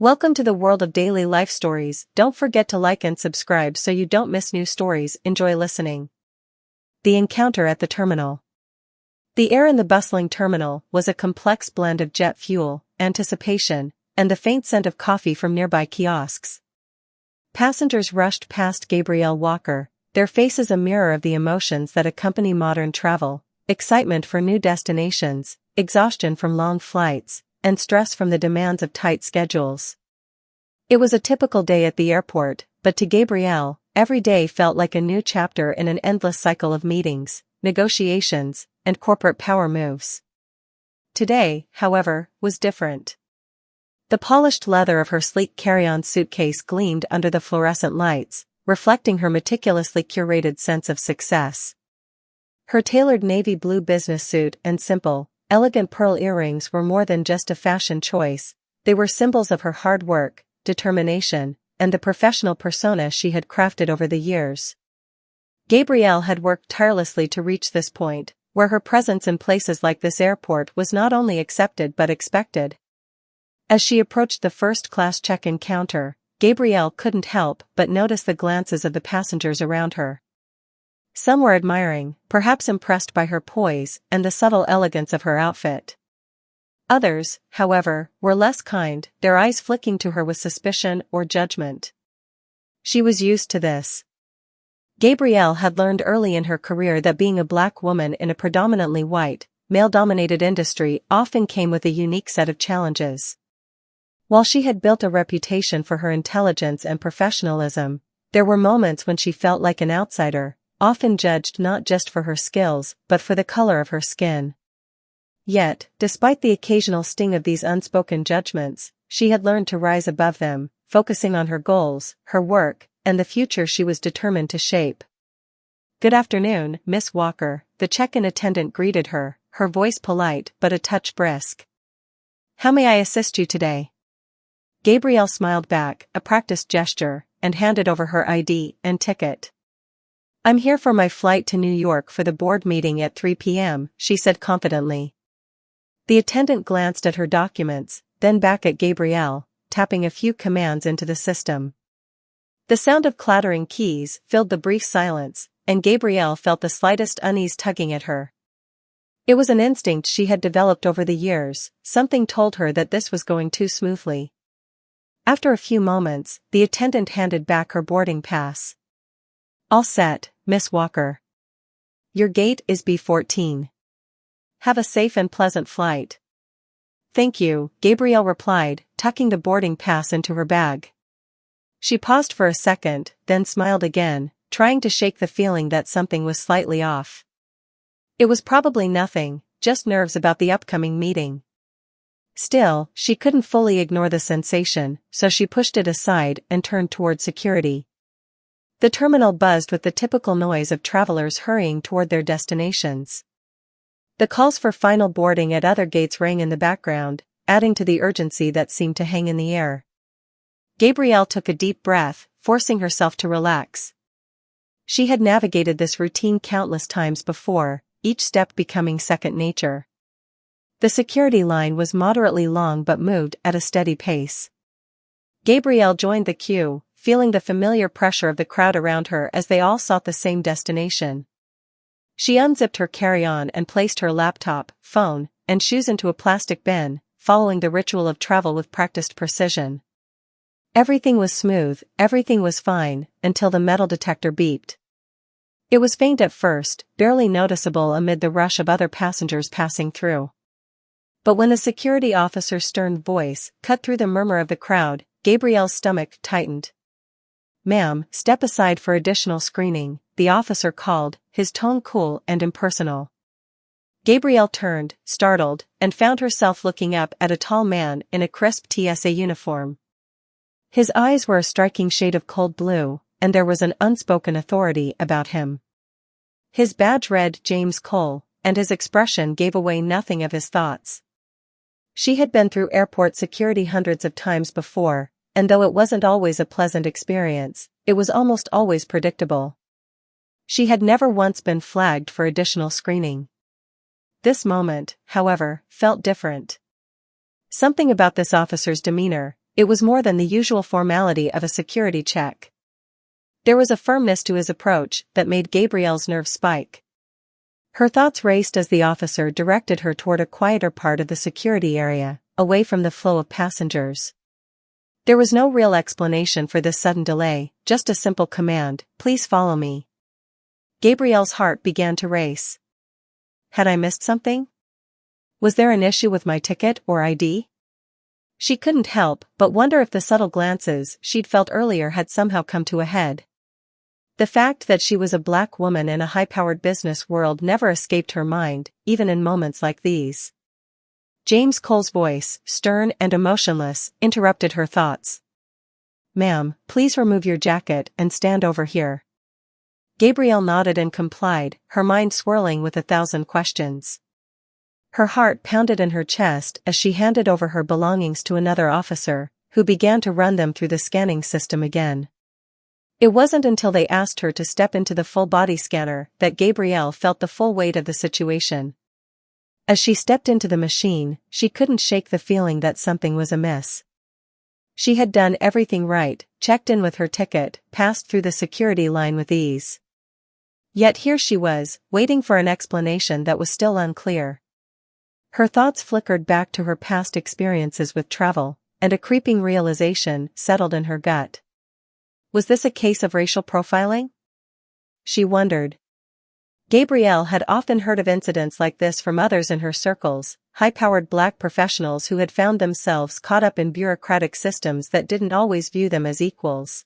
Welcome to the world of daily life stories. Don't forget to like and subscribe so you don't miss new stories. Enjoy listening. The encounter at the terminal. The air in the bustling terminal was a complex blend of jet fuel, anticipation, and the faint scent of coffee from nearby kiosks. Passengers rushed past Gabrielle Walker, their faces a mirror of the emotions that accompany modern travel: excitement for new destinations, exhaustion from long flights, and stress from the demands of tight schedules. It was a typical day at the airport, but to Gabrielle, every day felt like a new chapter in an endless cycle of meetings, negotiations, and corporate power moves. Today, however, was different. The polished leather of her sleek carry-on suitcase gleamed under the fluorescent lights, reflecting her meticulously curated sense of success. Her tailored navy blue business suit and simple, elegant pearl earrings were more than just a fashion choice. They were symbols of her hard work, determination, and the professional persona she had crafted over the years. Gabrielle had worked tirelessly to reach this point, where her presence in places like this airport was not only accepted but expected. As she approached the first-class check-in counter, Gabrielle couldn't help but notice the glances of the passengers around her. Some were admiring, perhaps impressed by her poise and the subtle elegance of her outfit. Others, however, were less kind, their eyes flicking to her with suspicion or judgment. She was used to this. Gabrielle had learned early in her career that being a black woman in a predominantly white, male-dominated industry often came with a unique set of challenges. While she had built a reputation for her intelligence and professionalism, there were moments when she felt like an outsider, often judged not just for her skills but for the color of her skin. Yet, despite the occasional sting of these unspoken judgments, she had learned to rise above them, focusing on her goals, her work, and the future she was determined to shape. "Good afternoon, Miss Walker," the check-in attendant greeted her, her voice polite but a touch brisk. "How may I assist you today?" Gabrielle smiled back, a practiced gesture, and handed over her ID and ticket. "I'm here for my flight to New York for the board meeting at 3 p.m., she said confidently. The attendant glanced at her documents, then back at Gabrielle, tapping a few commands into the system. The sound of clattering keys filled the brief silence, and Gabrielle felt the slightest unease tugging at her. It was an instinct she had developed over the years, something told her that this was going too smoothly. After a few moments, the attendant handed back her boarding pass. "All set, Miss Walker. Your gate is B14. Have a safe and pleasant flight." "Thank you," Gabrielle replied, tucking the boarding pass into her bag. She paused for a second, then smiled again, trying to shake the feeling that something was slightly off. It was probably nothing, just nerves about the upcoming meeting. Still, she couldn't fully ignore the sensation, so she pushed it aside and turned toward security. The terminal buzzed with the typical noise of travelers hurrying toward their destinations. The calls for final boarding at other gates rang in the background, adding to the urgency that seemed to hang in the air. Gabrielle took a deep breath, forcing herself to relax. She had navigated this routine countless times before, each step becoming second nature. The security line was moderately long but moved at a steady pace. Gabrielle joined the queue, feeling the familiar pressure of the crowd around her as they all sought the same destination. She unzipped her carry-on and placed her laptop, phone, and shoes into a plastic bin, following the ritual of travel with practiced precision. Everything was smooth, everything was fine, until the metal detector beeped. It was faint at first, barely noticeable amid the rush of other passengers passing through. But when the security officer's stern voice cut through the murmur of the crowd, Gabrielle's stomach tightened. "Ma'am, step aside for additional screening," the officer called, his tone cool and impersonal. Gabrielle turned, startled, and found herself looking up at a tall man in a crisp TSA uniform. His eyes were a striking shade of cold blue, and there was an unspoken authority about him. His badge read James Cole, and his expression gave away nothing of his thoughts. She had been through airport security hundreds of times before, and though it wasn't always a pleasant experience, it was almost always predictable. She had never once been flagged for additional screening. This moment, however, felt different. Something about this officer's demeanor, it was more than the usual formality of a security check. There was a firmness to his approach that made Gabrielle's nerves spike. Her thoughts raced as the officer directed her toward a quieter part of the security area, away from the flow of passengers. There was no real explanation for this sudden delay, just a simple command, "Please follow me." Gabrielle's heart began to race. Had I missed something? Was there an issue with my ticket or ID? She couldn't help but wonder if the subtle glances she'd felt earlier had somehow come to a head. The fact that she was a black woman in a high-powered business world never escaped her mind, even in moments like these. James Cole's voice, stern and emotionless, interrupted her thoughts. "Ma'am, please remove your jacket and stand over here." Gabrielle nodded and complied, her mind swirling with 1,000 questions. Her heart pounded in her chest as she handed over her belongings to another officer, who began to run them through the scanning system again. It wasn't until they asked her to step into the full-body scanner that Gabrielle felt the full weight of the situation. As she stepped into the machine, she couldn't shake the feeling that something was amiss. She had done everything right, checked in with her ticket, passed through the security line with ease. Yet here she was, waiting for an explanation that was still unclear. Her thoughts flickered back to her past experiences with travel, and a creeping realization settled in her gut. Was this a case of racial profiling? She wondered. Gabrielle had often heard of incidents like this from others in her circles, high-powered black professionals who had found themselves caught up in bureaucratic systems that didn't always view them as equals.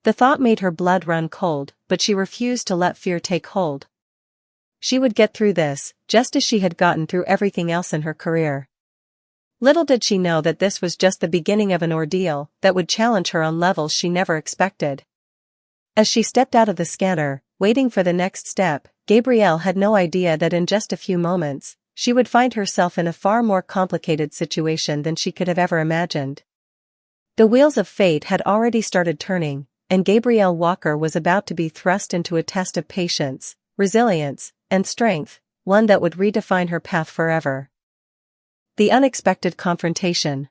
The thought made her blood run cold, but she refused to let fear take hold. She would get through this, just as she had gotten through everything else in her career. Little did she know that this was just the beginning of an ordeal that would challenge her on levels she never expected. As she stepped out of the scanner, waiting for the next step, Gabrielle had no idea that in just a few moments, she would find herself in a far more complicated situation than she could have ever imagined. The wheels of fate had already started turning, and Gabrielle Walker was about to be thrust into a test of patience, resilience, and strength, one that would redefine her path forever. The unexpected confrontation.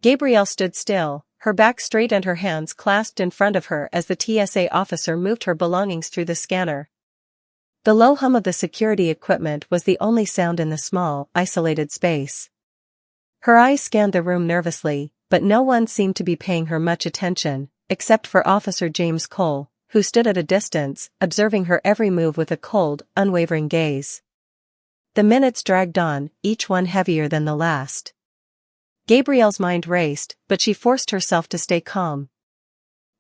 Gabrielle stood still, her back straight and her hands clasped in front of her as the TSA officer moved her belongings through the scanner. The low hum of the security equipment was the only sound in the small, isolated space. Her eyes scanned the room nervously, but no one seemed to be paying her much attention, except for Officer James Cole, who stood at a distance, observing her every move with a cold, unwavering gaze. The minutes dragged on, each one heavier than the last. Gabrielle's mind raced, but she forced herself to stay calm.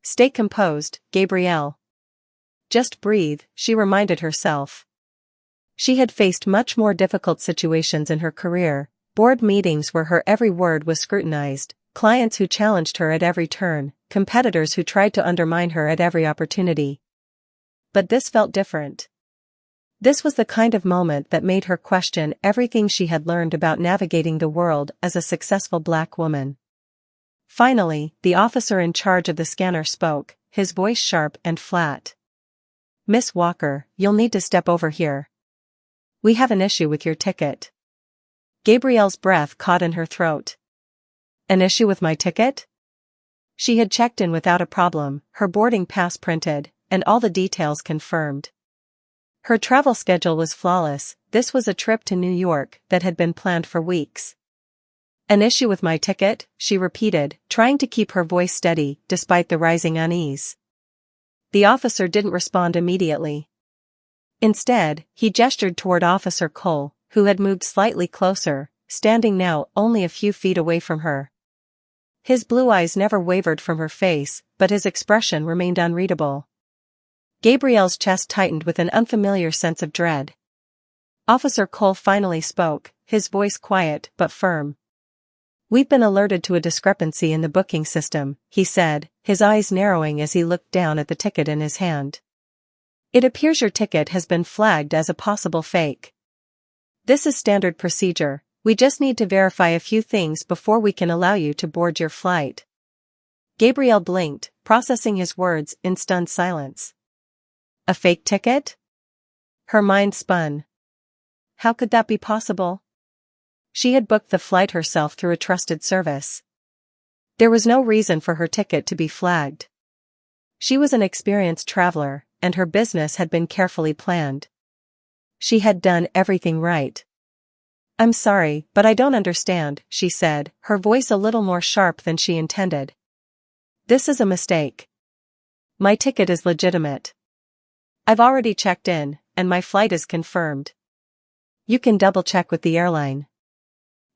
"Stay composed, Gabrielle. Just breathe," she reminded herself. She had faced much more difficult situations in her career, board meetings where her every word was scrutinized, clients who challenged her at every turn, competitors who tried to undermine her at every opportunity. But this felt different. This was the kind of moment that made her question everything she had learned about navigating the world as a successful black woman. Finally, the officer in charge of the scanner spoke, his voice sharp and flat. "Miss Walker, you'll need to step over here. We have an issue with your ticket." Gabrielle's breath caught in her throat. An issue with my ticket? She had checked in without a problem, her boarding pass printed, and all the details confirmed. Her travel schedule was flawless. This was a trip to New York that had been planned for weeks. "An issue with my ticket," she repeated, trying to keep her voice steady, despite the rising unease. The officer didn't respond immediately. Instead, he gestured toward Officer Cole, who had moved slightly closer, standing now only a few feet away from her. His blue eyes never wavered from her face, but his expression remained unreadable. Gabrielle's chest tightened with an unfamiliar sense of dread. Officer Cole finally spoke, his voice quiet but firm. "We've been alerted to a discrepancy in the booking system," he said, his eyes narrowing as he looked down at the ticket in his hand. "It appears your ticket has been flagged as a possible fake. This is standard procedure. We just need to verify a few things before we can allow you to board your flight." Gabrielle blinked, processing his words in stunned silence. A fake ticket? Her mind spun. How could that be possible? She had booked the flight herself through a trusted service. There was no reason for her ticket to be flagged. She was an experienced traveler, and her business had been carefully planned. She had done everything right. "I'm sorry, but I don't understand," she said, her voice a little more sharp than she intended. "This is a mistake. My ticket is legitimate. I've already checked in, and my flight is confirmed. You can double-check with the airline.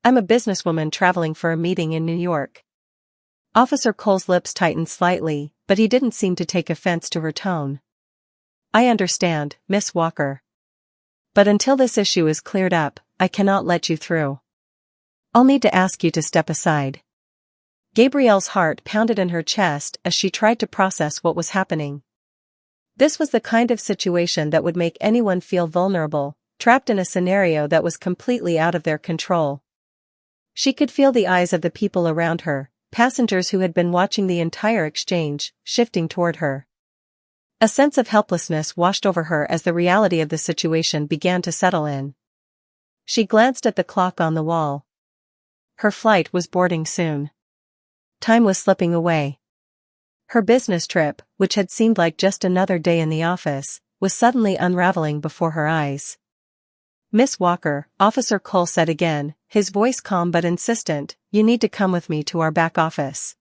I'm a businesswoman traveling for a meeting in New York." Officer Cole's lips tightened slightly, but he didn't seem to take offense to her tone. "I understand, Miss Walker. But until this issue is cleared up, I cannot let you through. I'll need to ask you to step aside." Gabrielle's heart pounded in her chest as she tried to process what was happening. This was the kind of situation that would make anyone feel vulnerable, trapped in a scenario that was completely out of their control. She could feel the eyes of the people around her, passengers who had been watching the entire exchange, shifting toward her. A sense of helplessness washed over her as the reality of the situation began to settle in. She glanced at the clock on the wall. Her flight was boarding soon. Time was slipping away. Her business trip, which had seemed like just another day in the office, was suddenly unraveling before her eyes. "Miss Walker," Officer Cole said again, his voice calm but insistent, "you need to come with me to our back office.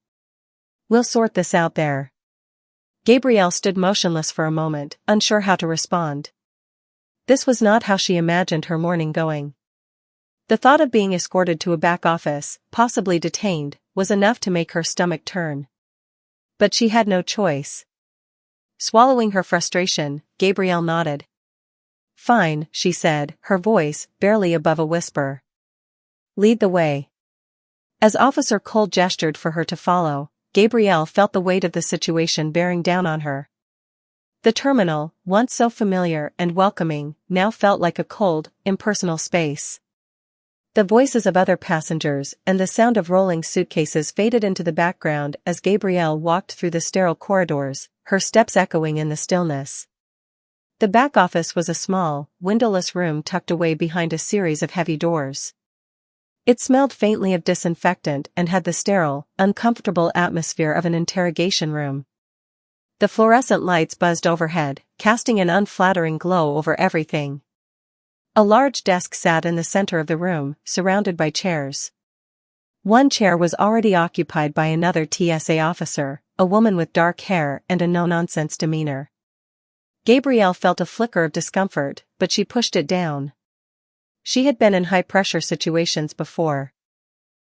We'll sort this out there." Gabrielle stood motionless for a moment, unsure how to respond. This was not how she imagined her morning going. The thought of being escorted to a back office, possibly detained, was enough to make her stomach turn. But she had no choice. Swallowing her frustration, Gabrielle nodded. "Fine," she said, her voice barely above a whisper. "Lead the way." As Officer Cole gestured for her to follow, Gabrielle felt the weight of the situation bearing down on her. The terminal, once so familiar and welcoming, now felt like a cold, impersonal space. The voices of other passengers and the sound of rolling suitcases faded into the background as Gabrielle walked through the sterile corridors, her steps echoing in the stillness. The back office was a small, windowless room tucked away behind a series of heavy doors. It smelled faintly of disinfectant and had the sterile, uncomfortable atmosphere of an interrogation room. The fluorescent lights buzzed overhead, casting an unflattering glow over everything. A large desk sat in the center of the room, surrounded by chairs. One chair was already occupied by another TSA officer, a woman with dark hair and a no-nonsense demeanor. Gabrielle felt a flicker of discomfort, but she pushed it down. She had been in high-pressure situations before.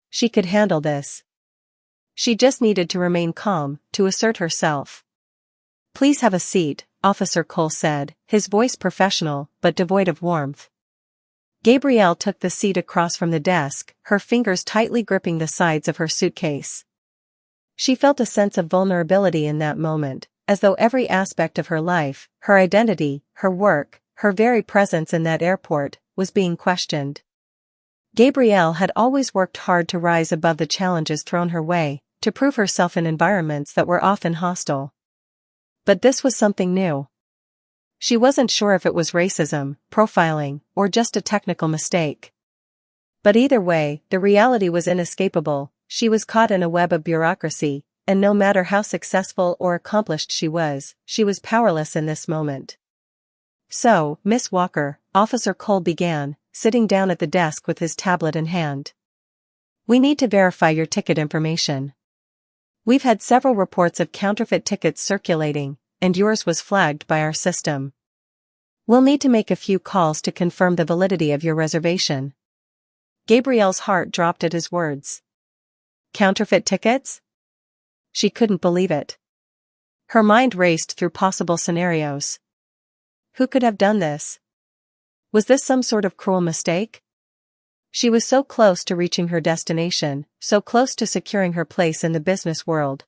She could handle this. She just needed to remain calm, to assert herself. "Please have a seat," Officer Cole said, his voice professional but devoid of warmth. Gabrielle took the seat across from the desk, her fingers tightly gripping the sides of her suitcase. She felt a sense of vulnerability in that moment, as though every aspect of her life, her identity, her work, her very presence in that airport, was being questioned. Gabrielle had always worked hard to rise above the challenges thrown her way, to prove herself in environments that were often hostile. But this was something new. She wasn't sure if it was racism, profiling, or just a technical mistake. But either way, the reality was inescapable. She was caught in a web of bureaucracy, and no matter how successful or accomplished she was powerless in this moment. "So, Miss Walker," Officer Cole began, sitting down at the desk with his tablet in hand. "We need to verify your ticket information. We've had several reports of counterfeit tickets circulating, and yours was flagged by our system. We'll need to make a few calls to confirm the validity of your reservation." Gabrielle's heart dropped at his words. Counterfeit tickets? She couldn't believe it. Her mind raced through possible scenarios. Who could have done this? Was this some sort of cruel mistake? She was so close to reaching her destination, so close to securing her place in the business world.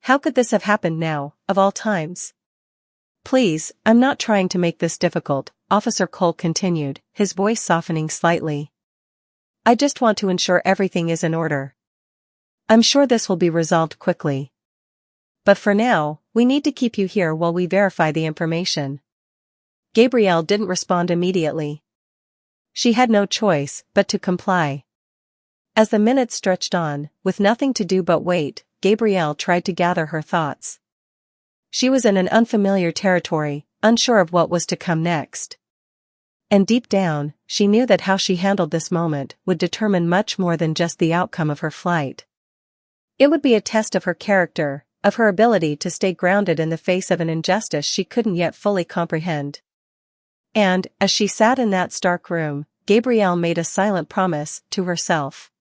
How could this have happened now, of all times? "Please, I'm not trying to make this difficult," Officer Cole continued, his voice softening slightly. "I just want to ensure everything is in order. I'm sure this will be resolved quickly. But for now, we need to keep you here while we verify the information." Gabrielle didn't respond immediately. She had no choice but to comply. As the minutes stretched on, with nothing to do but wait, Gabrielle tried to gather her thoughts. She was in an unfamiliar territory, unsure of what was to come next. And deep down, she knew that how she handled this moment would determine much more than just the outcome of her flight. It would be a test of her character, of her ability to stay grounded in the face of an injustice she couldn't yet fully comprehend. And, as she sat in that stark room, Gabrielle made a silent promise to herself.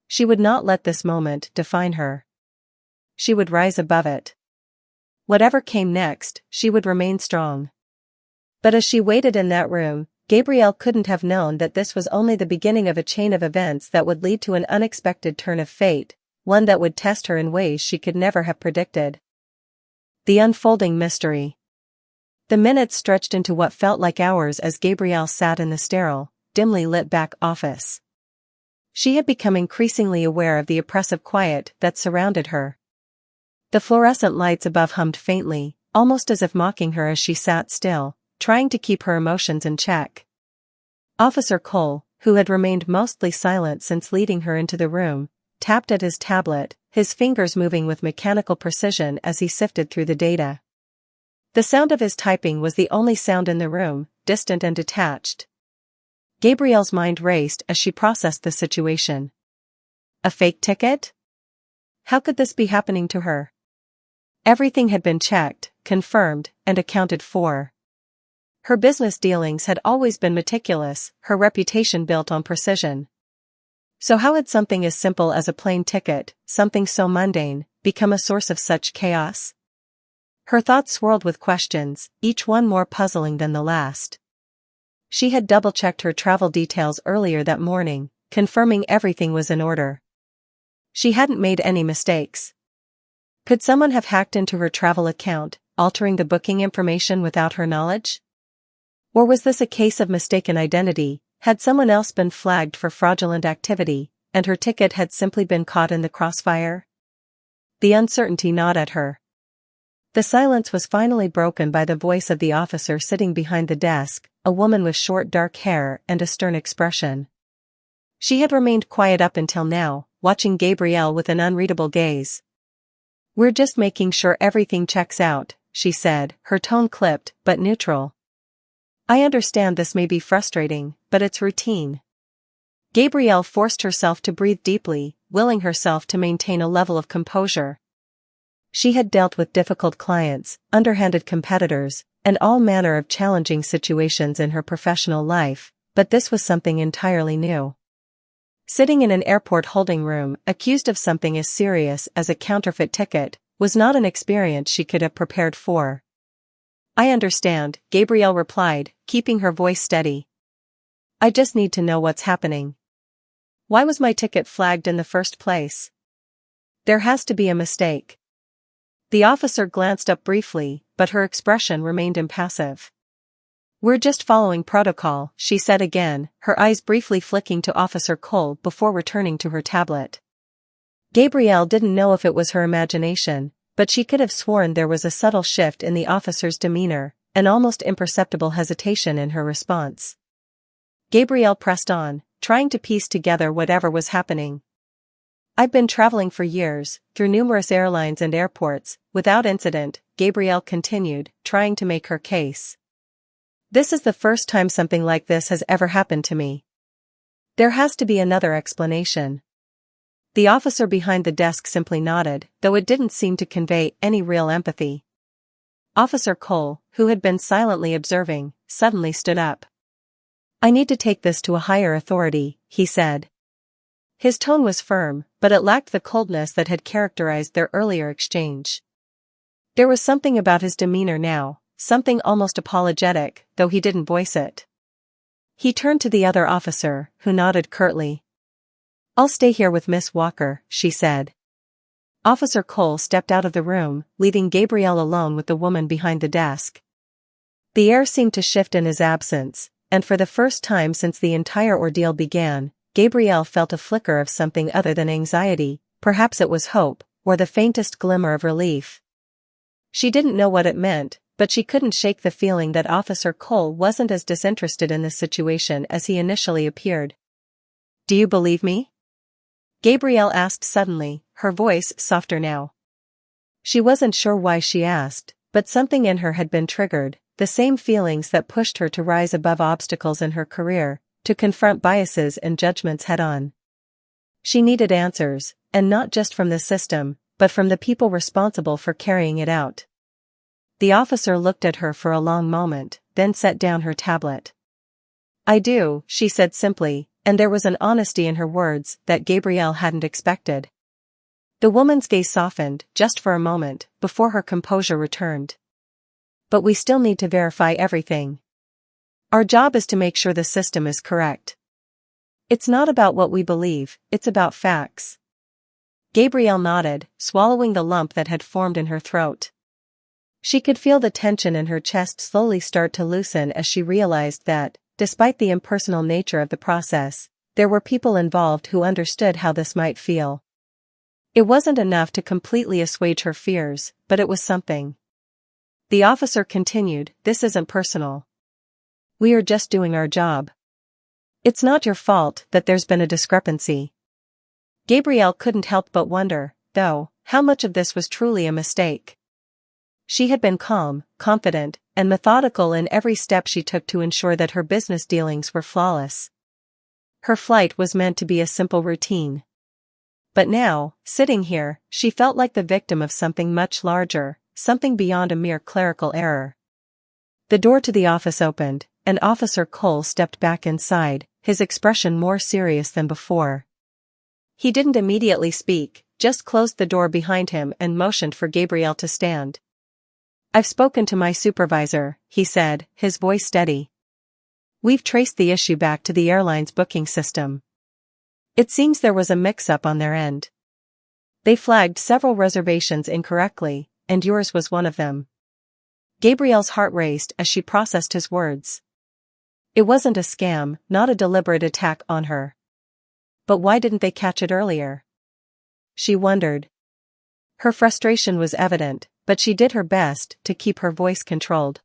She would not let this moment define her. She would rise above it. Whatever came next, she would remain strong. But as she waited in that room, Gabrielle couldn't have known that this was only the beginning of a chain of events that would lead to an unexpected turn of fate, one that would test her in ways she could never have predicted. The unfolding mystery. The minutes stretched into what felt like hours as Gabrielle sat in the sterile, dimly lit back office. She had become increasingly aware of the oppressive quiet that surrounded her. The fluorescent lights above hummed faintly, almost as if mocking her as she sat still, trying to keep her emotions in check. Officer Cole, who had remained mostly silent since leading her into the room, tapped at his tablet, his fingers moving with mechanical precision as he sifted through the data. The sound of his typing was the only sound in the room, distant and detached. Gabrielle's mind raced as she processed the situation. A fake ticket? How could this be happening to her? Everything had been checked, confirmed, and accounted for. Her business dealings had always been meticulous, her reputation built on precision. So how had something as simple as a plane ticket, something so mundane, become a source of such chaos? Her thoughts swirled with questions, each one more puzzling than the last. She had double-checked her travel details earlier that morning, confirming everything was in order. She hadn't made any mistakes. Could someone have hacked into her travel account, altering the booking information without her knowledge? Or was this a case of mistaken identity? Had someone else been flagged for fraudulent activity, and her ticket had simply been caught in the crossfire? The uncertainty gnawed at her. The silence was finally broken by the voice of the officer sitting behind the desk, a woman with short dark hair and a stern expression. She had remained quiet up until now, watching Gabrielle with an unreadable gaze. "We're just making sure everything checks out," she said, her tone clipped, but neutral. "I understand this may be frustrating, but it's routine." Gabrielle forced herself to breathe deeply, willing herself to maintain a level of composure. She had dealt with difficult clients, underhanded competitors, and all manner of challenging situations in her professional life, but this was something entirely new. Sitting in an airport holding room, accused of something as serious as a counterfeit ticket, was not an experience she could have prepared for. "I understand," Gabrielle replied, keeping her voice steady. "I just need to know what's happening. Why was my ticket flagged in the first place? There has to be a mistake." The officer glanced up briefly, but her expression remained impassive. "We're just following protocol," she said again, her eyes briefly flicking to Officer Cole before returning to her tablet. Gabrielle didn't know if it was her imagination, but she could have sworn there was a subtle shift in the officer's demeanor, an almost imperceptible hesitation in her response. Gabrielle pressed on, trying to piece together whatever was happening. "I've been traveling for years, through numerous airlines and airports, without incident," Gabrielle continued, trying to make her case. "This is the first time something like this has ever happened to me. There has to be another explanation." The officer behind the desk simply nodded, though it didn't seem to convey any real empathy. Officer Cole, who had been silently observing, suddenly stood up. "I need to take this to a higher authority," he said. His tone was firm, but it lacked the coldness that had characterized their earlier exchange. There was something about his demeanor now, something almost apologetic, though he didn't voice it. He turned to the other officer, who nodded curtly. "I'll stay here with Miss Walker," she said. Officer Cole stepped out of the room, leaving Gabrielle alone with the woman behind the desk. The air seemed to shift in his absence, and for the first time since the entire ordeal began, Gabrielle felt a flicker of something other than anxiety, perhaps it was hope, or the faintest glimmer of relief. She didn't know what it meant, but she couldn't shake the feeling that Officer Cole wasn't as disinterested in this situation as he initially appeared. "Do you believe me?" Gabrielle asked suddenly, her voice softer now. She wasn't sure why she asked, but something in her had been triggered, the same feelings that pushed her to rise above obstacles in her career, to confront biases and judgments head-on. She needed answers, and not just from the system, but from the people responsible for carrying it out. The officer looked at her for a long moment, then set down her tablet. "I do," she said simply, and there was an honesty in her words that Gabrielle hadn't expected. The woman's gaze softened, just for a moment, before her composure returned. "But we still need to verify everything. Our job is to make sure the system is correct. It's not about what we believe, it's about facts." Gabrielle nodded, swallowing the lump that had formed in her throat. She could feel the tension in her chest slowly start to loosen as she realized that, despite the impersonal nature of the process, there were people involved who understood how this might feel. It wasn't enough to completely assuage her fears, but it was something. The officer continued, "This isn't personal. We are just doing our job. It's not your fault that there's been a discrepancy." Gabrielle couldn't help but wonder, though, how much of this was truly a mistake. She had been calm, confident, and methodical in every step she took to ensure that her business dealings were flawless. Her flight was meant to be a simple routine. But now, sitting here, she felt like the victim of something much larger, something beyond a mere clerical error. The door to the office opened, and Officer Cole stepped back inside, his expression more serious than before. He didn't immediately speak, just closed the door behind him and motioned for Gabrielle to stand. "I've spoken to my supervisor," he said, his voice steady. "We've traced the issue back to the airline's booking system. It seems there was a mix-up on their end. They flagged several reservations incorrectly, and yours was one of them." Gabrielle's heart raced as she processed his words. It wasn't a scam, not a deliberate attack on her. But why didn't they catch it earlier? She wondered. Her frustration was evident, but she did her best to keep her voice controlled.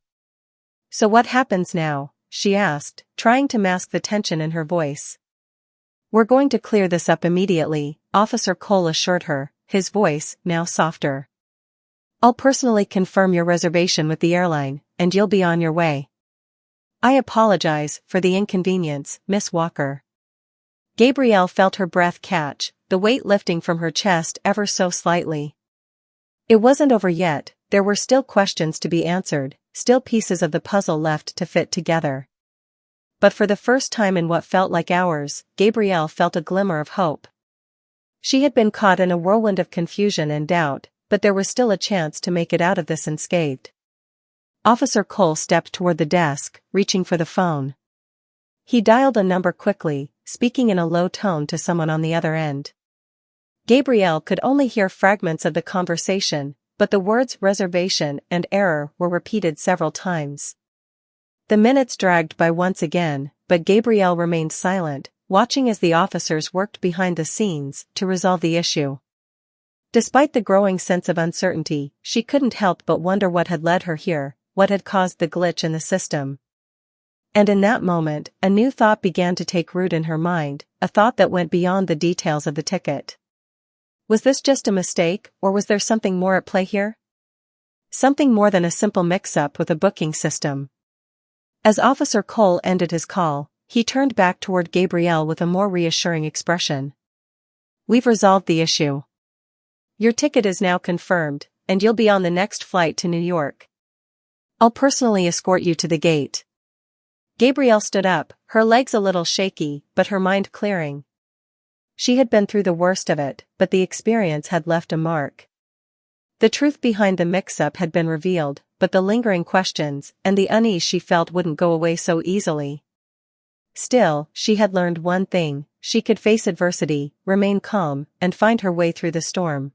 "So what happens now?" she asked, trying to mask the tension in her voice. "We're going to clear this up immediately," Officer Cole assured her, his voice now softer. "I'll personally confirm your reservation with the airline, and you'll be on your way. I apologize for the inconvenience, Miss Walker." Gabrielle felt her breath catch, the weight lifting from her chest ever so slightly. It wasn't over yet, there were still questions to be answered, still pieces of the puzzle left to fit together. But for the first time in what felt like hours, Gabrielle felt a glimmer of hope. She had been caught in a whirlwind of confusion and doubt, but there was still a chance to make it out of this unscathed. Officer Cole stepped toward the desk, reaching for the phone. He dialed a number quickly, speaking in a low tone to someone on the other end. Gabrielle could only hear fragments of the conversation, but the words reservation and error were repeated several times. The minutes dragged by once again, but Gabrielle remained silent, watching as the officers worked behind the scenes to resolve the issue. Despite the growing sense of uncertainty, she couldn't help but wonder what had led her here, what had caused the glitch in the system. And in that moment, a new thought began to take root in her mind, a thought that went beyond the details of the ticket. Was this just a mistake, or was there something more at play here? Something more than a simple mix-up with a booking system. As Officer Cole ended his call, he turned back toward Gabrielle with a more reassuring expression. "We've resolved the issue. Your ticket is now confirmed, and you'll be on the next flight to New York. I'll personally escort you to the gate." Gabrielle stood up, her legs a little shaky, but her mind clearing. She had been through the worst of it, but the experience had left a mark. The truth behind the mix-up had been revealed, but the lingering questions and the unease she felt wouldn't go away so easily. Still, she had learned one thing: she could face adversity, remain calm, and find her way through the storm.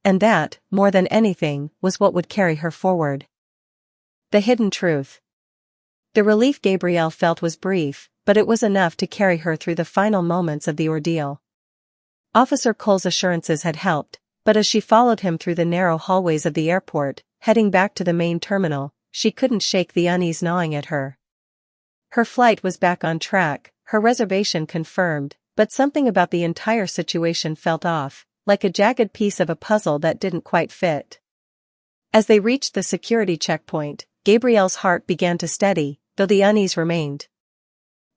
And that, more than anything, was what would carry her forward. The hidden truth. The relief Gabrielle felt was brief, but it was enough to carry her through the final moments of the ordeal. Officer Cole's assurances had helped, but as she followed him through the narrow hallways of the airport, heading back to the main terminal, she couldn't shake the unease gnawing at her. Her flight was back on track, her reservation confirmed, but something about the entire situation felt off, like a jagged piece of a puzzle that didn't quite fit. As they reached the security checkpoint, Gabrielle's heart began to steady, though the unease remained.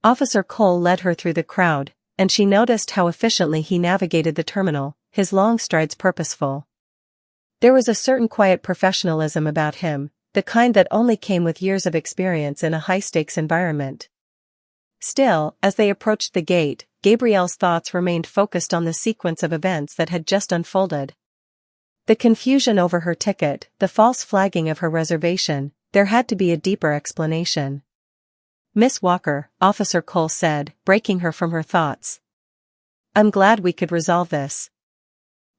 Officer Cole led her through the crowd, and she noticed how efficiently he navigated the terminal, his long strides purposeful. There was a certain quiet professionalism about him, the kind that only came with years of experience in a high-stakes environment. Still, as they approached the gate, Gabrielle's thoughts remained focused on the sequence of events that had just unfolded. The confusion over her ticket, the false flagging of her reservation, there had to be a deeper explanation. "Miss Walker," Officer Cole said, breaking her from her thoughts. "I'm glad we could resolve this.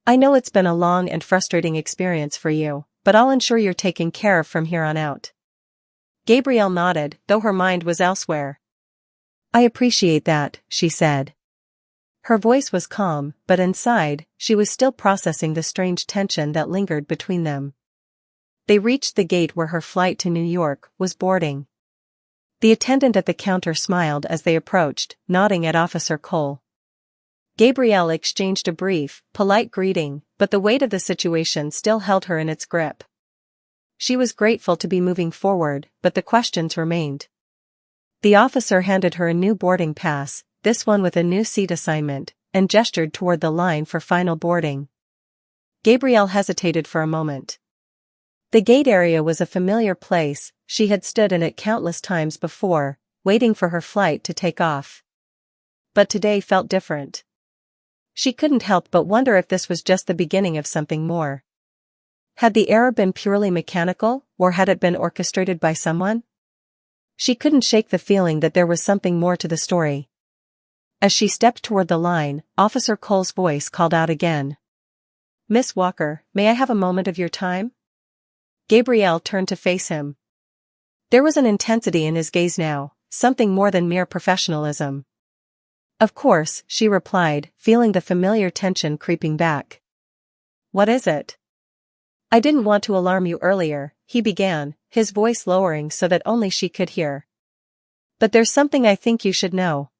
I know it's been a long and frustrating experience for you, but I'll ensure you're taken care of from here on out." Gabrielle nodded, though her mind was elsewhere. "I appreciate that," she said. Her voice was calm, but inside, she was still processing the strange tension that lingered between them. They reached the gate where her flight to New York was boarding. The attendant at the counter smiled as they approached, nodding at Officer Cole. Gabrielle exchanged a brief, polite greeting, but the weight of the situation still held her in its grip. She was grateful to be moving forward, but the questions remained. The officer handed her a new boarding pass, this one with a new seat assignment, and gestured toward the line for final boarding. Gabrielle hesitated for a moment. The gate area was a familiar place, she had stood in it countless times before, waiting for her flight to take off. But today felt different. She couldn't help but wonder if this was just the beginning of something more. Had the error been purely mechanical, or had it been orchestrated by someone? She couldn't shake the feeling that there was something more to the story. As she stepped toward the line, Officer Cole's voice called out again. "Miss Walker, may I have a moment of your time?" Gabrielle turned to face him. There was an intensity in his gaze now, something more than mere professionalism. "Of course," she replied, feeling the familiar tension creeping back. "What is it?" "I didn't want to alarm you earlier," he began, his voice lowering so that only she could hear. "But there's something I think you should know."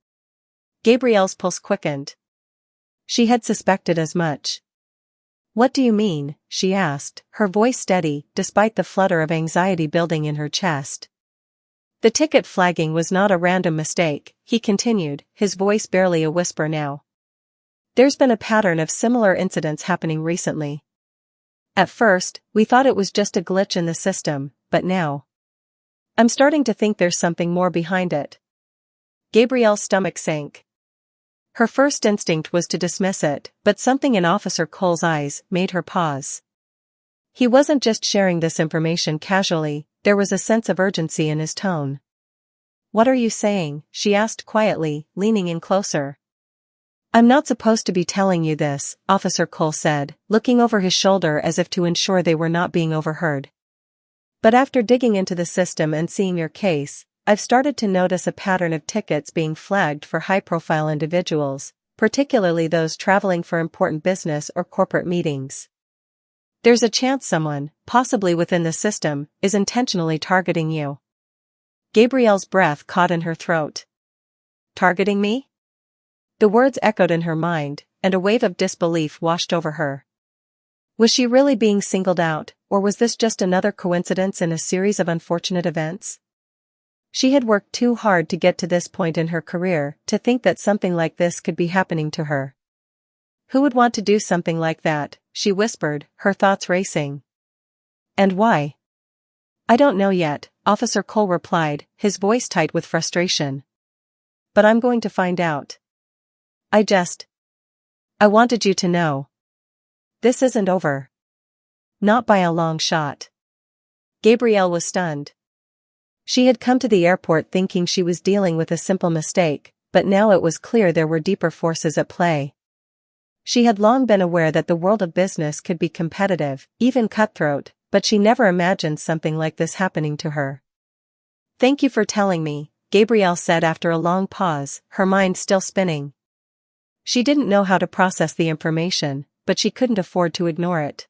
Gabrielle's pulse quickened. She had suspected as much. "What do you mean?" she asked, her voice steady, despite the flutter of anxiety building in her chest. "The ticket flagging was not a random mistake," he continued, his voice barely a whisper now. "There's been a pattern of similar incidents happening recently. At first, we thought it was just a glitch in the system, but now I'm starting to think there's something more behind it." Gabrielle's stomach sank. Her first instinct was to dismiss it, but something in Officer Cole's eyes made her pause. He wasn't just sharing this information casually, there was a sense of urgency in his tone. "What are you saying?" she asked quietly, leaning in closer. "I'm not supposed to be telling you this," Officer Cole said, looking over his shoulder as if to ensure they were not being overheard. "But after digging into the system and seeing your case, I've started to notice a pattern of tickets being flagged for high-profile individuals, particularly those traveling for important business or corporate meetings. There's a chance someone, possibly within the system, is intentionally targeting you." Gabrielle's breath caught in her throat. "Targeting me?" The words echoed in her mind, and a wave of disbelief washed over her. Was she really being singled out, or was this just another coincidence in a series of unfortunate events? She had worked too hard to get to this point in her career to think that something like this could be happening to her. "Who would want to do something like that?" she whispered, her thoughts racing. "And why?" "I don't know yet," Officer Cole replied, his voice tight with frustration. "But I'm going to find out. I wanted you to know. This isn't over. Not by a long shot." Gabrielle was stunned. She had come to the airport thinking she was dealing with a simple mistake, but now it was clear there were deeper forces at play. She had long been aware that the world of business could be competitive, even cutthroat, but she never imagined something like this happening to her. "Thank you for telling me," Gabrielle said after a long pause, her mind still spinning. She didn't know how to process the information, but she couldn't afford to ignore it.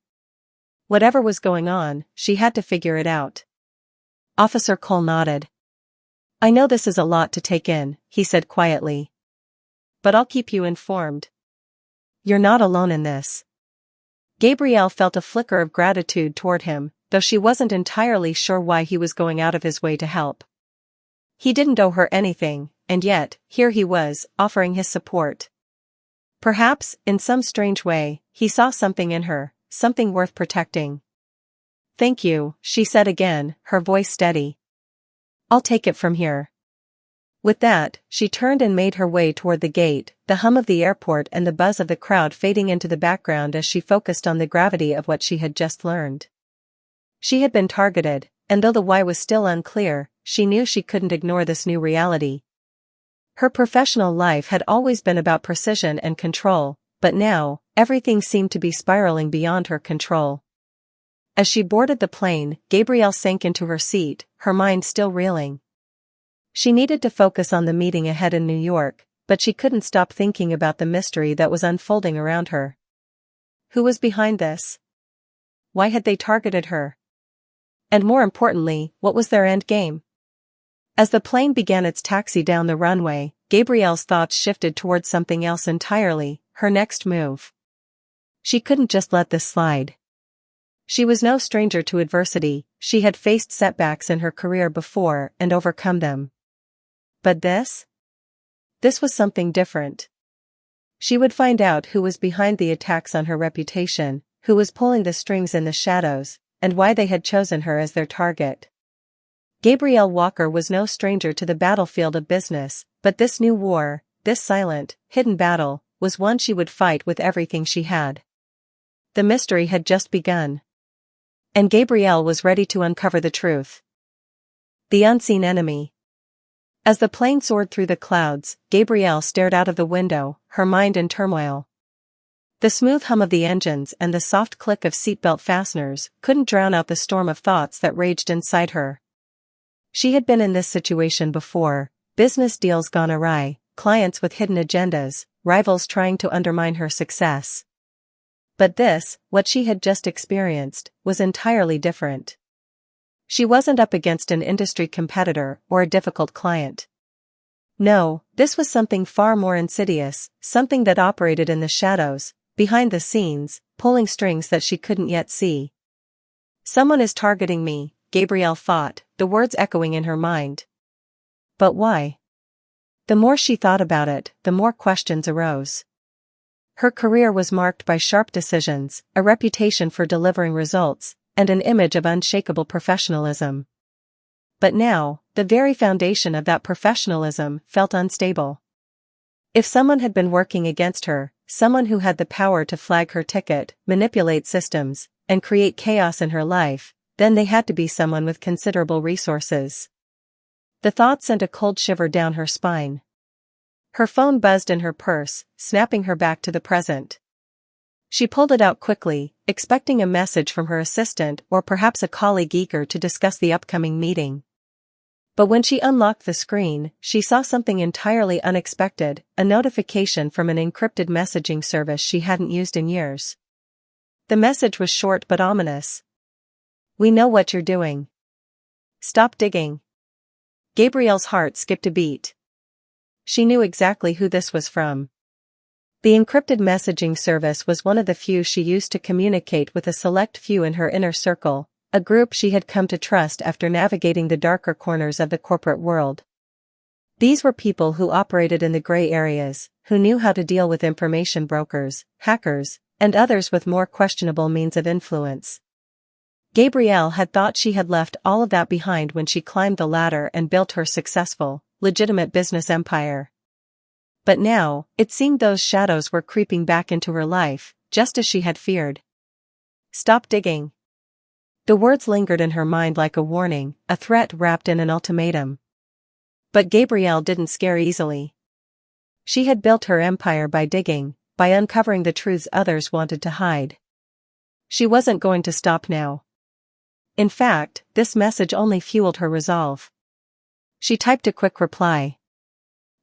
Whatever was going on, she had to figure it out. Officer Cole nodded. "I know this is a lot to take in," he said quietly. but I'll keep you informed. You're not alone in this. Gabrielle felt a flicker of gratitude toward him, though she wasn't entirely sure why he was going out of his way to help. He didn't owe her anything, and yet, here he was, offering his support. Perhaps, in some strange way, he saw something in her, something worth protecting. Thank you, she said again, her voice steady. I'll take it from here. With that, she turned and made her way toward the gate, the hum of the airport and the buzz of the crowd fading into the background as she focused on the gravity of what she had just learned. She had been targeted, and though the why was still unclear, she knew she couldn't ignore this new reality. Her professional life had always been about precision and control, but now, everything seemed to be spiraling beyond her control. As she boarded the plane, Gabrielle sank into her seat, her mind still reeling. She needed to focus on the meeting ahead in New York, but she couldn't stop thinking about the mystery that was unfolding around her. Who was behind this? Why had they targeted her? And more importantly, what was their end game? As the plane began its taxi down the runway, Gabrielle's thoughts shifted towards something else entirely, her next move. She couldn't just let this slide. She was no stranger to adversity, she had faced setbacks in her career before and overcome them. But this? This was something different. She would find out who was behind the attacks on her reputation, who was pulling the strings in the shadows, and why they had chosen her as their target. Gabrielle Walker was no stranger to the battlefield of business, but this new war, this silent, hidden battle, was one she would fight with everything she had. The mystery had just begun. And Gabrielle was ready to uncover the truth. The unseen enemy. As the plane soared through the clouds, Gabrielle stared out of the window, her mind in turmoil. The smooth hum of the engines and the soft click of seatbelt fasteners couldn't drown out the storm of thoughts that raged inside her. She had been in this situation before, business deals gone awry, clients with hidden agendas, rivals trying to undermine her success. But this, what she had just experienced, was entirely different. She wasn't up against an industry competitor or a difficult client. No, this was something far more insidious, something that operated in the shadows, behind the scenes, pulling strings that she couldn't yet see. Someone is targeting me, Gabrielle thought, the words echoing in her mind. But why? The more she thought about it, the more questions arose. Her career was marked by sharp decisions, a reputation for delivering results, and an image of unshakable professionalism. But now, the very foundation of that professionalism felt unstable. If someone had been working against her, someone who had the power to flag her ticket, manipulate systems, and create chaos in her life, then they had to be someone with considerable resources. The thought sent a cold shiver down her spine. Her phone buzzed in her purse, snapping her back to the present. She pulled it out quickly, expecting a message from her assistant or perhaps a colleague eager to discuss the upcoming meeting. But when she unlocked the screen, she saw something entirely unexpected, a notification from an encrypted messaging service she hadn't used in years. The message was short but ominous. "We know what you're doing. Stop digging." Gabrielle's heart skipped a beat. She knew exactly who this was from. The encrypted messaging service was one of the few she used to communicate with a select few in her inner circle, a group she had come to trust after navigating the darker corners of the corporate world. These were people who operated in the gray areas, who knew how to deal with information brokers, hackers, and others with more questionable means of influence. Gabrielle had thought she had left all of that behind when she climbed the ladder and built her successful, legitimate business empire. But now, it seemed those shadows were creeping back into her life, just as she had feared. Stop digging. The words lingered in her mind like a warning, a threat wrapped in an ultimatum. But Gabrielle didn't scare easily. She had built her empire by digging, by uncovering the truths others wanted to hide. She wasn't going to stop now. In fact, this message only fueled her resolve. She typed a quick reply.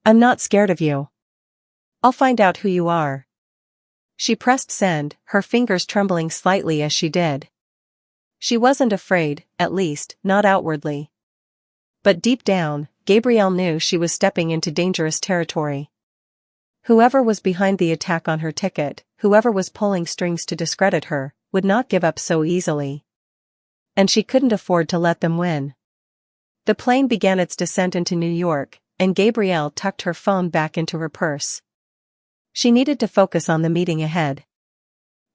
"I'm not scared of you. I'll find out who you are." She pressed send, her fingers trembling slightly as she did. She wasn't afraid, at least, not outwardly. But deep down, Gabrielle knew she was stepping into dangerous territory. Whoever was behind the attack on her ticket, whoever was pulling strings to discredit her, would not give up so easily. And she couldn't afford to let them win. The plane began its descent into New York, and Gabrielle tucked her phone back into her purse. She needed to focus on the meeting ahead.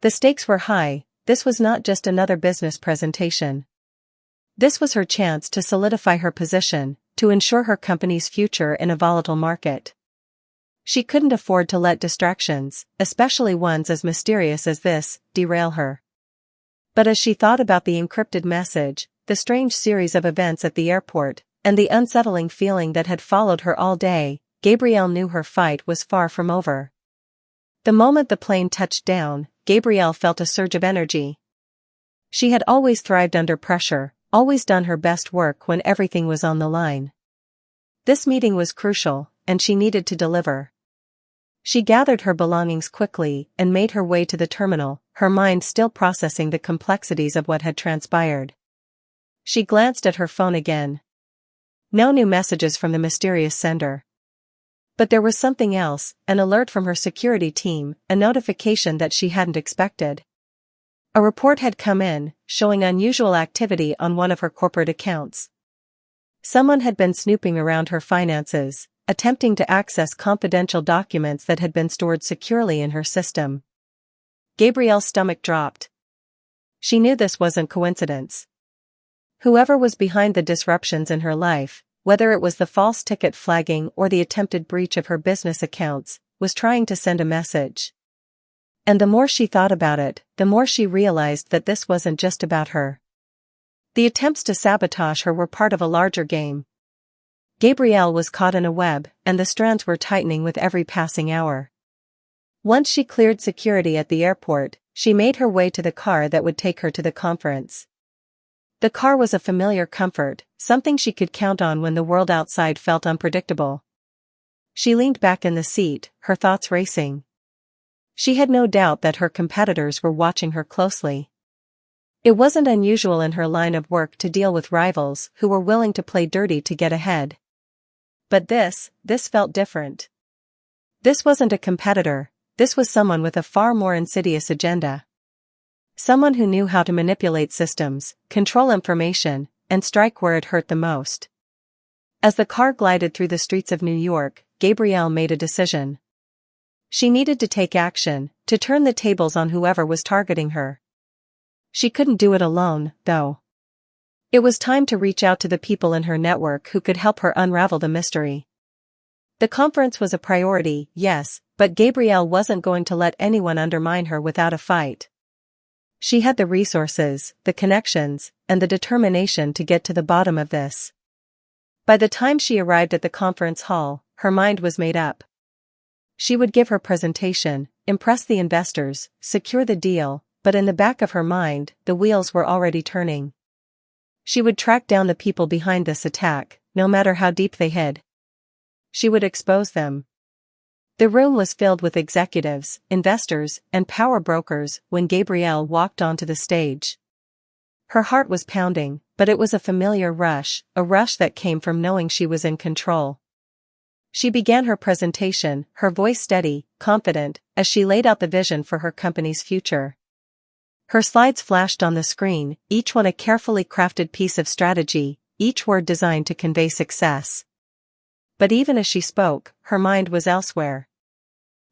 The stakes were high. This was not just another business presentation. This was her chance to solidify her position, to ensure her company's future in a volatile market. She couldn't afford to let distractions, especially ones as mysterious as this, derail her. But as she thought about the encrypted message, the strange series of events at the airport, and the unsettling feeling that had followed her all day, Gabrielle knew her fight was far from over. The moment the plane touched down, Gabrielle felt a surge of energy. She had always thrived under pressure, always done her best work when everything was on the line. This meeting was crucial, and she needed to deliver. She gathered her belongings quickly and made her way to the terminal, her mind still processing the complexities of what had transpired. She glanced at her phone again. No new messages from the mysterious sender. But there was something else, an alert from her security team, a notification that she hadn't expected. A report had come in, showing unusual activity on one of her corporate accounts. Someone had been snooping around her finances, attempting to access confidential documents that had been stored securely in her system. Gabrielle's stomach dropped. She knew this wasn't coincidence. Whoever was behind the disruptions in her life, whether it was the false ticket flagging or the attempted breach of her business accounts, was trying to send a message. And the more she thought about it, the more she realized that this wasn't just about her. The attempts to sabotage her were part of a larger game. Gabrielle was caught in a web, and the strands were tightening with every passing hour. Once she cleared security at the airport, she made her way to the car that would take her to the conference. The car was a familiar comfort, something she could count on when the world outside felt unpredictable. She leaned back in the seat, her thoughts racing. She had no doubt that her competitors were watching her closely. It wasn't unusual in her line of work to deal with rivals who were willing to play dirty to get ahead. But this felt different. This wasn't a competitor, this was someone with a far more insidious agenda. Someone who knew how to manipulate systems, control information, and strike where it hurt the most. As the car glided through the streets of New York, Gabrielle made a decision. She needed to take action, to turn the tables on whoever was targeting her. She couldn't do it alone, though. It was time to reach out to the people in her network who could help her unravel the mystery. The conference was a priority, yes, but Gabrielle wasn't going to let anyone undermine her without a fight. She had the resources, the connections, and the determination to get to the bottom of this. By the time she arrived at the conference hall, her mind was made up. She would give her presentation, impress the investors, secure the deal, but in the back of her mind, the wheels were already turning. She would track down the people behind this attack, no matter how deep they hid. She would expose them. The room was filled with executives, investors, and power brokers when Gabrielle walked onto the stage. Her heart was pounding, but it was a familiar rush, a rush that came from knowing she was in control. She began her presentation, her voice steady, confident, as she laid out the vision for her company's future. Her slides flashed on the screen, each one a carefully crafted piece of strategy, each word designed to convey success. But even as she spoke, her mind was elsewhere.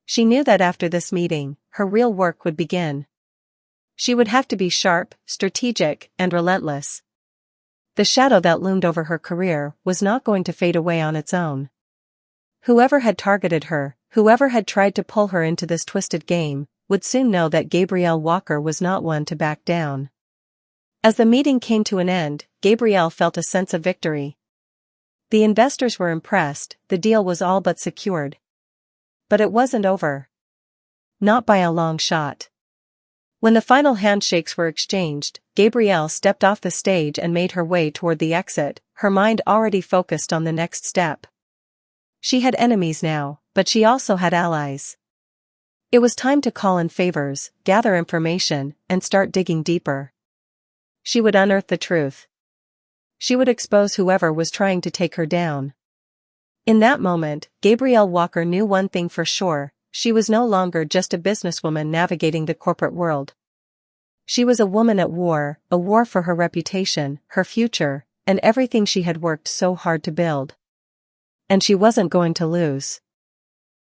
She knew that after this meeting, her real work would begin. She would have to be sharp, strategic, and relentless. The shadow that loomed over her career was not going to fade away on its own. Whoever had targeted her, whoever had tried to pull her into this twisted game, would soon know that Gabrielle Walker was not one to back down. As the meeting came to an end, Gabrielle felt a sense of victory. The investors were impressed, the deal was all but secured. But it wasn't over. Not by a long shot. When the final handshakes were exchanged, Gabrielle stepped off the stage and made her way toward the exit, her mind already focused on the next step. She had enemies now, but she also had allies. It was time to call in favors, gather information, and start digging deeper. She would unearth the truth. She would expose whoever was trying to take her down. In that moment, Gabrielle Walker knew one thing for sure: she was no longer just a businesswoman navigating the corporate world. She was a woman at war, a war for her reputation, her future, and everything she had worked so hard to build. And she wasn't going to lose.